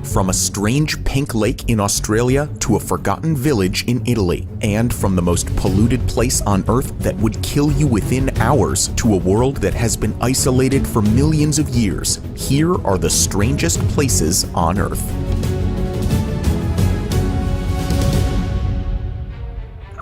From a strange pink lake in Australia to a forgotten village in Italy, and from the most polluted place on Earth that would kill you within hours to a world that has been isolated for millions of years, here are the strangest places on Earth.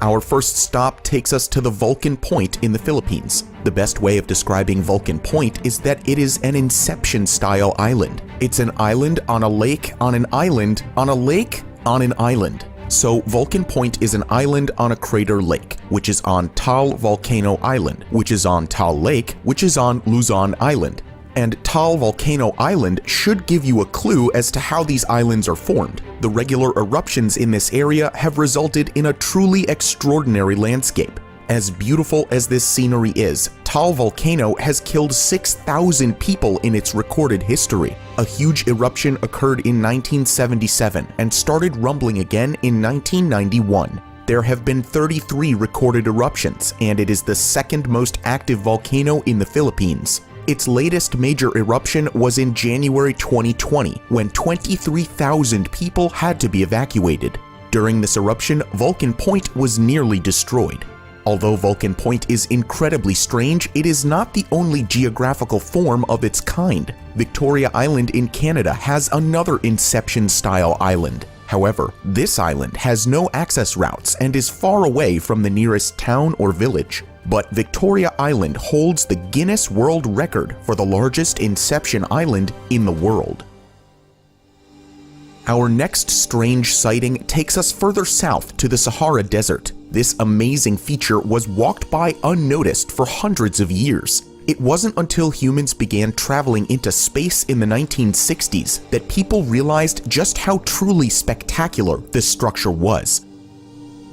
Our first stop takes us to the Vulcan Point in the Philippines. The best way of describing Vulcan Point is that it is an Inception-style island. It's an island on a lake on an island on a lake on an island. So Vulcan Point is an island on a crater lake, which is on Taal Volcano Island, which is on Taal Lake, which is on Luzon Island. And Taal Volcano Island should give you a clue as to how these islands are formed. The regular eruptions in this area have resulted in a truly extraordinary landscape. As beautiful as this scenery is, Taal Volcano has killed 6,000 people in its recorded history. A huge eruption occurred in 1977 and started rumbling again in 1991. There have been 33 recorded eruptions, and it is the second most active volcano in the Philippines. Its latest major eruption was in January 2020, when 23,000 people had to be evacuated. During this eruption, Vulcan Point was nearly destroyed. Although Vulcan Point is incredibly strange, it is not the only geographical form of its kind. Victoria Island in Canada has another Inception-style island. However, this island has no access routes and is far away from the nearest town or village. But Victoria Island holds the Guinness World Record for the largest Inception island in the world. Our next strange sighting takes us further south to the Sahara Desert. This amazing feature was walked by unnoticed for hundreds of years. It wasn't until humans began traveling into space in the 1960s that people realized just how truly spectacular this structure was.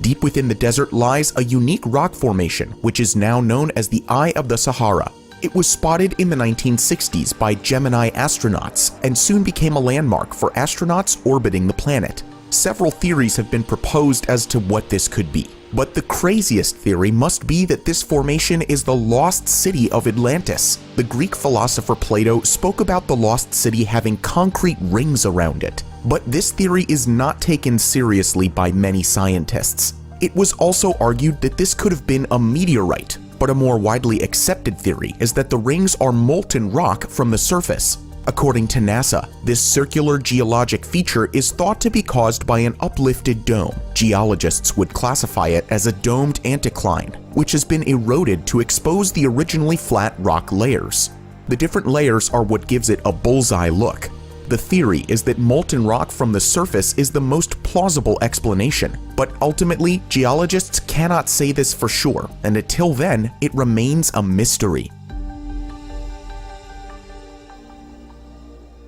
Deep within the desert lies a unique rock formation, which is now known as the Eye of the Sahara. It was spotted in the 1960s by Gemini astronauts and soon became a landmark for astronauts orbiting the planet. Several theories have been proposed as to what this could be, but the craziest theory must be that this formation is the lost city of Atlantis. The Greek philosopher Plato spoke about the lost city having concrete rings around it. But this theory is not taken seriously by many scientists. It was also argued that this could have been a meteorite, but a more widely accepted theory is that the rings are molten rock from the surface. According to NASA, this circular geologic feature is thought to be caused by an uplifted dome. Geologists would classify it as a domed anticline, which has been eroded to expose the originally flat rock layers. The different layers are what gives it a bullseye look. The theory is that molten rock from the surface is the most plausible explanation, but ultimately, geologists cannot say this for sure, and until then, it remains a mystery.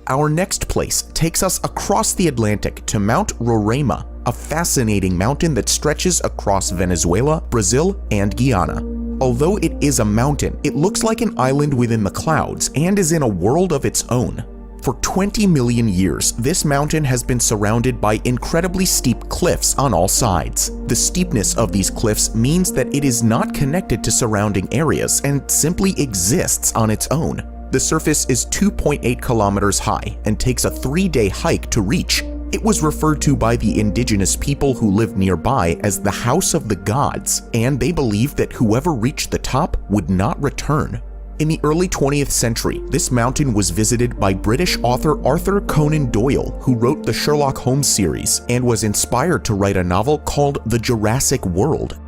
Our next place takes us across the Atlantic to Mount Roraima, a fascinating mountain that stretches across Venezuela, Brazil, and Guyana. Although it is a mountain, it looks like an island within the clouds and is in a world of its own. For 20 million years, this mountain has been surrounded by incredibly steep cliffs on all sides. The steepness of these cliffs means that it is not connected to surrounding areas and simply exists on its own. The surface is 2.8 kilometers high and takes a 3-day hike to reach. It was referred to by the indigenous people who lived nearby as the House of the Gods, and they believed that whoever reached the top would not return. In the early 20th century, this mountain was visited by British author Arthur Conan Doyle, who wrote the Sherlock Holmes series and was inspired to write a novel called The Jurassic World,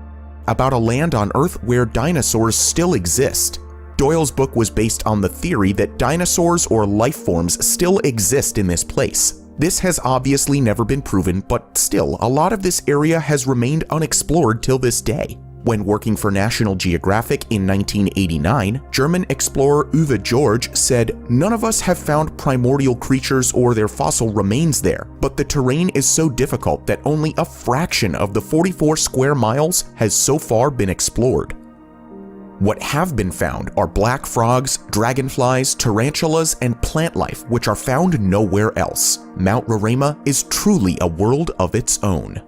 about a land on Earth where dinosaurs still exist. Doyle's book was based on the theory that dinosaurs or life forms still exist in this place. This has obviously never been proven, but still, a lot of this area has remained unexplored till this day. When working for National Geographic in 1989, German explorer Uwe George said, "None of us have found primordial creatures or their fossil remains there, but the terrain is so difficult that only a fraction of the 44 square miles has so far been explored." What have been found are black frogs, dragonflies, tarantulas, and plant life which are found nowhere else. Mount Roraima is truly a world of its own.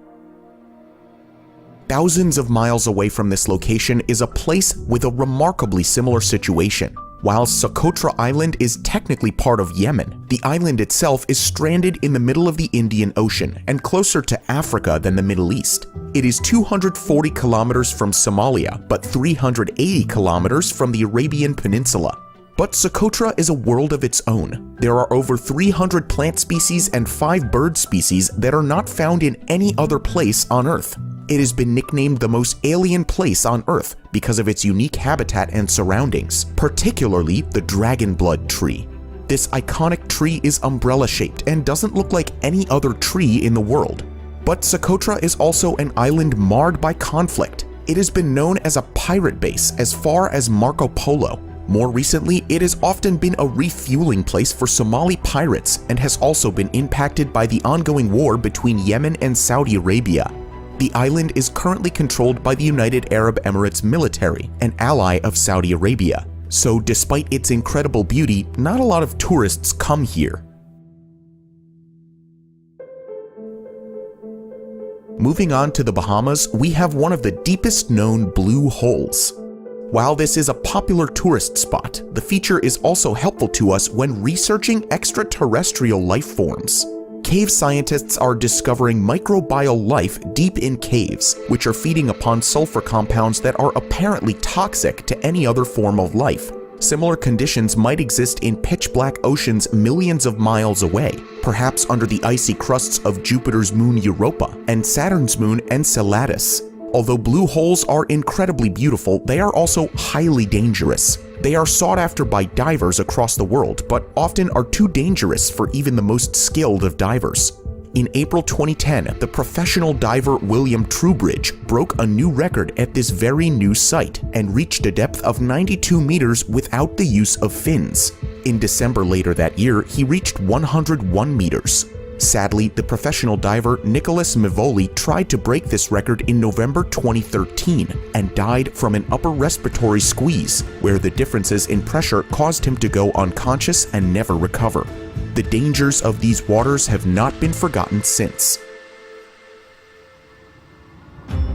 Thousands of miles away from this location is a place with a remarkably similar situation. While Socotra Island is technically part of Yemen, the island itself is stranded in the middle of the Indian Ocean and closer to Africa than the Middle East. It is 240 kilometers from Somalia, but 380 kilometers from the Arabian Peninsula. But Socotra is a world of its own. There are over 300 plant species and 5 bird species that are not found in any other place on Earth. It has been nicknamed the most alien place on Earth because of its unique habitat and surroundings, particularly the dragon blood tree. This iconic tree is umbrella-shaped and doesn't look like any other tree in the world. But Socotra is also an island marred by conflict. It has been known as a pirate base as far as Marco Polo. More recently, it has often been a refueling place for Somali pirates and has also been impacted by the ongoing war between Yemen and Saudi Arabia. The island is currently controlled by the United Arab Emirates military, an ally of Saudi Arabia. So despite its incredible beauty, not a lot of tourists come here. Moving on to the Bahamas, we have one of the deepest known blue holes. While this is a popular tourist spot, the feature is also helpful to us when researching extraterrestrial life forms. Cave scientists are discovering microbial life deep in caves, which are feeding upon sulfur compounds that are apparently toxic to any other form of life. Similar conditions might exist in pitch-black oceans millions of miles away, perhaps under the icy crusts of Jupiter's moon Europa and Saturn's moon Enceladus. Although blue holes are incredibly beautiful, they are also highly dangerous. They are sought after by divers across the world, but often are too dangerous for even the most skilled of divers. In April 2010, the professional diver William Trubridge broke a new record at this very new site and reached a depth of 92 meters without the use of fins. In December later that year, he reached 101 meters. Sadly, the professional diver Nicholas Mivoli tried to break this record in November 2013 and died from an upper respiratory squeeze, where the differences in pressure caused him to go unconscious and never recover. The dangers of these waters have not been forgotten since.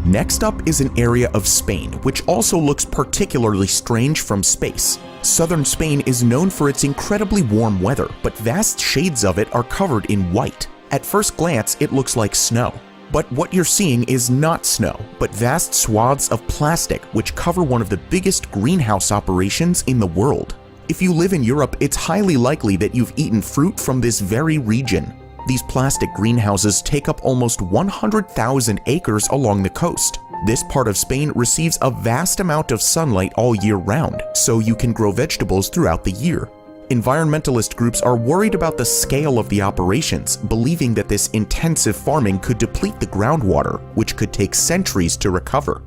Next up is an area of Spain, which also looks particularly strange from space. Southern Spain is known for its incredibly warm weather, but vast shades of it are covered in white. At first glance, it looks like snow. But what you're seeing is not snow, but vast swaths of plastic which cover one of the biggest greenhouse operations in the world. If you live in Europe, it's highly likely that you've eaten fruit from this very region. These plastic greenhouses take up almost 100,000 acres along the coast. This part of Spain receives a vast amount of sunlight all year round, so you can grow vegetables throughout the year. Environmentalist groups are worried about the scale of the operations, believing that this intensive farming could deplete the groundwater, which could take centuries to recover.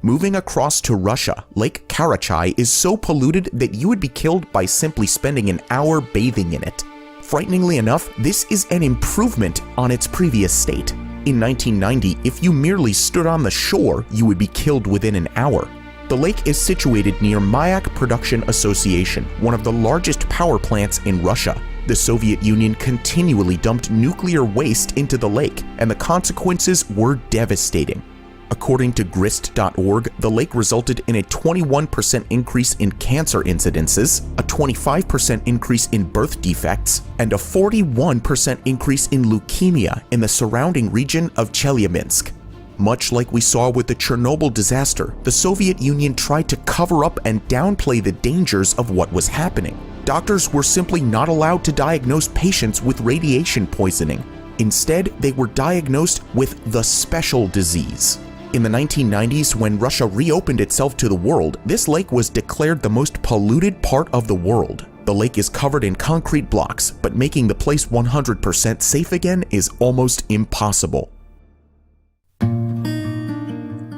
Moving across to Russia, Lake Karachay is so polluted that you would be killed by simply spending an hour bathing in it. Frighteningly enough, this is an improvement on its previous state. In 1990, if you merely stood on the shore, you would be killed within an hour. The lake is situated near Mayak Production Association, one of the largest power plants in Russia. The Soviet Union continually dumped nuclear waste into the lake, and the consequences were devastating. According to grist.org, the lake resulted in a 21% increase in cancer incidences, a 25% increase in birth defects, and a 41% increase in leukemia in the surrounding region of Chelyabinsk. Much like we saw with the Chernobyl disaster, the Soviet Union tried to cover up and downplay the dangers of what was happening. Doctors were simply not allowed to diagnose patients with radiation poisoning. Instead, they were diagnosed with the special disease. In the 1990s, when Russia reopened itself to the world, this lake was declared the most polluted part of the world. The lake is covered in concrete blocks, but making the place 100% safe again is almost impossible.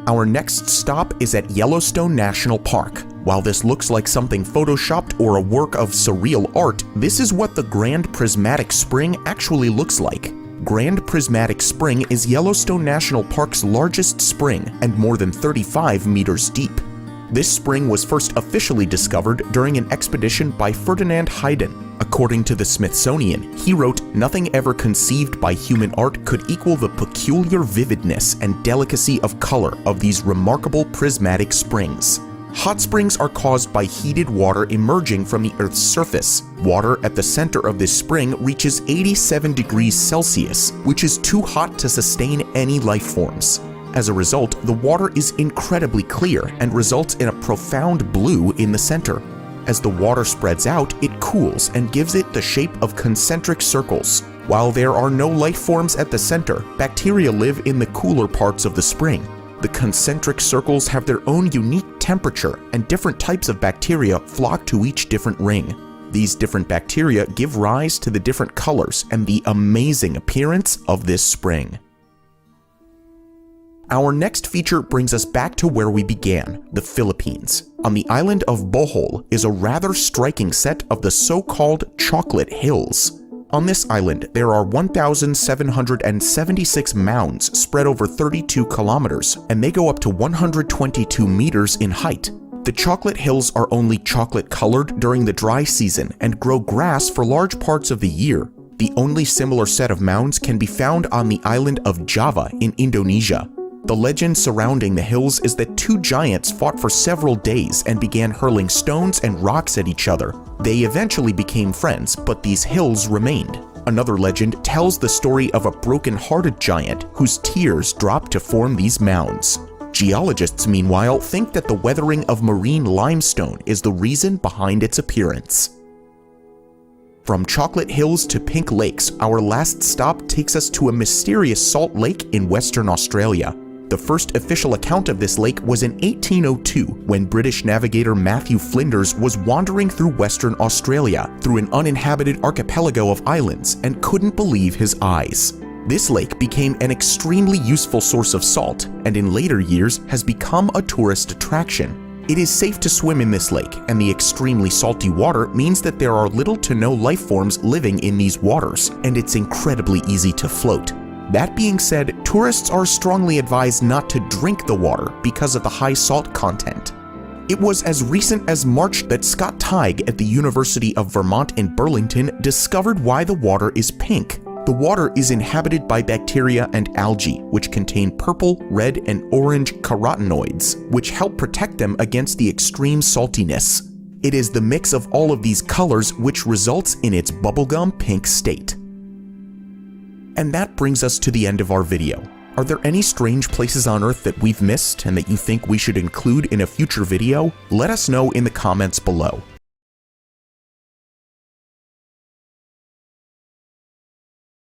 Our next stop is at Yellowstone National Park. While this looks like something photoshopped or a work of surreal art, this is what the Grand Prismatic Spring actually looks like. Grand Prismatic Spring is Yellowstone National Park's largest spring and more than 35 meters deep. This spring was first officially discovered during an expedition by Ferdinand Hayden. According to the Smithsonian, he wrote, "Nothing ever conceived by human art could equal the peculiar vividness and delicacy of color of these remarkable prismatic springs." Hot springs are caused by heated water emerging from the Earth's surface. Water at the center of this spring reaches 87 degrees Celsius, which is too hot to sustain any life forms. As a result, the water is incredibly clear and results in a profound blue in the center. As the water spreads out, it cools and gives it the shape of concentric circles. While there are no life forms at the center, bacteria live in the cooler parts of the spring. The concentric circles have their own unique temperature, and different types of bacteria flock to each different ring. These different bacteria give rise to the different colors and the amazing appearance of this spring. Our next feature brings us back to where we began, the Philippines. On the island of Bohol is a rather striking set of the so-called Chocolate Hills. On this island, there are 1,776 mounds spread over 32 kilometers, and they go up to 122 meters in height. The Chocolate Hills are only chocolate-colored during the dry season and grow grass for large parts of the year. The only similar set of mounds can be found on the island of Java in Indonesia. The legend surrounding the hills is that two giants fought for several days and began hurling stones and rocks at each other. They eventually became friends, but these hills remained. Another legend tells the story of a broken-hearted giant whose tears dropped to form these mounds. Geologists, meanwhile, think that the weathering of marine limestone is the reason behind its appearance. From Chocolate Hills to Pink Lakes, our last stop takes us to a mysterious salt lake in Western Australia. The first official account of this lake was in 1802, when British navigator Matthew Flinders was wandering through Western Australia through an uninhabited archipelago of islands and couldn't believe his eyes. This lake became an extremely useful source of salt, and in later years has become a tourist attraction. It is safe to swim in this lake, and the extremely salty water means that there are little to no life forms living in these waters, and it's incredibly easy to float. That being said, tourists are strongly advised not to drink the water because of the high salt content. It was as recent as March that Scott Teig at the University of Vermont in Burlington discovered why the water is pink. The water is inhabited by bacteria and algae, which contain purple, red, and orange carotenoids, which help protect them against the extreme saltiness. It is the mix of all of these colors which results in its bubblegum pink state. And that brings us to the end of our video. Are there any strange places on Earth that we've missed and that you think we should include in a future video? Let us know in the comments below.